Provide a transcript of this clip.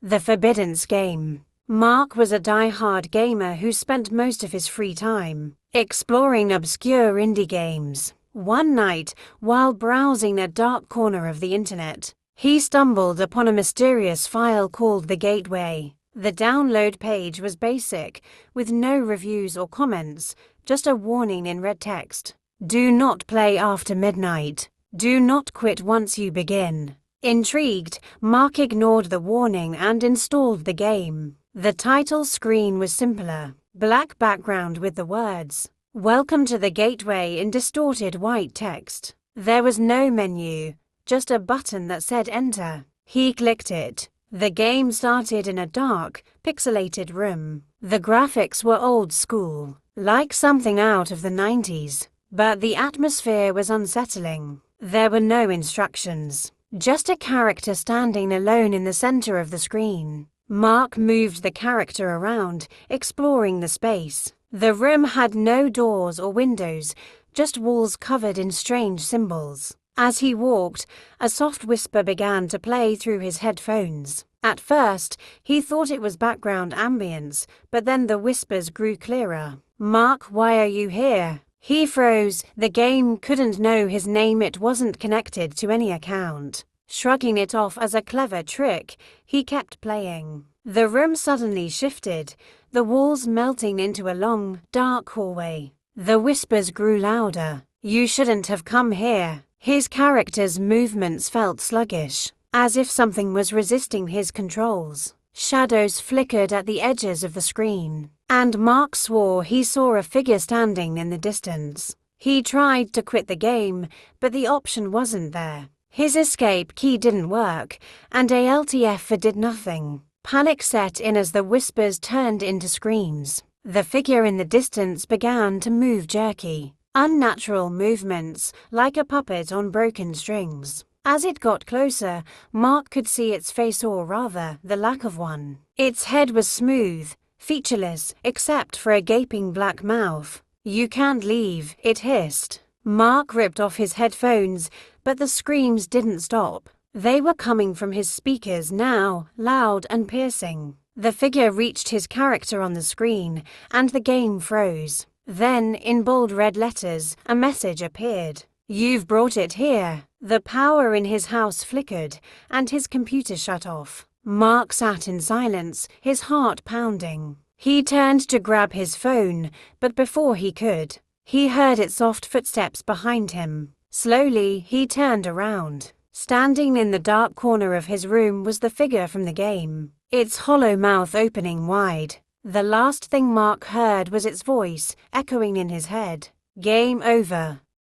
The Forbidden Game. Mark was a die-hard gamer who spent most of his free time exploring obscure indie games. One night, while browsing a dark corner of the internet, he stumbled upon a mysterious file called The Gateway. The download page was basic, with no reviews or comments, just a warning in red text. Do not play after midnight. Do not quit once you begin. Intrigued, Mark ignored the warning and installed the game. The title screen was simpler, black background with the words, "Welcome to the Gateway" in distorted white text. There was no menu, just a button that said enter. He clicked it. The game started in a dark, pixelated room. The graphics were old school, like something out of the 90s, but the atmosphere was unsettling. There were no instructions. Just a character standing alone in the center of the screen. Mark moved the character around, exploring the space. The room had no doors or windows, just walls covered in strange symbols. As he walked, a soft whisper began to play through his headphones. At first, he thought it was background ambience, but then the whispers grew clearer. "Mark, why are you here?" He froze. The game couldn't know his name. It wasn't connected to any account. Shrugging it off as a clever trick, he kept playing. The room suddenly shifted, the walls melting into a long, dark hallway. The whispers grew louder. "You shouldn't have come here." His character's movements felt sluggish, as if something was resisting his controls. Shadows flickered at the edges of the screen, and Mark swore he saw a figure standing in the distance. He tried to quit the game, but the option wasn't there. His escape key didn't work, and ALTF did nothing. Panic set in as the whispers turned into screams. The figure in the distance began to move jerky, unnatural movements, like a puppet on broken strings. As it got closer, Mark could see its face, or rather, the lack of one. Its head was smooth, featureless, except for a gaping black mouth. "You can't leave," it hissed. Mark ripped off his headphones, but the screams didn't stop. They were coming from his speakers now, loud and piercing. The figure reached his character on the screen, and the game froze. Then, in bold red letters, a message appeared. "You've brought it here." The power in his house flickered, and his computer shut off. Mark sat in silence, his heart pounding. He turned to grab his phone, but before he could, he heard its soft footsteps behind him. Slowly, he turned around. Standing in the dark corner of his room was the figure from the game, its hollow mouth opening wide. The last thing Mark heard was its voice, echoing in his head. "Game over."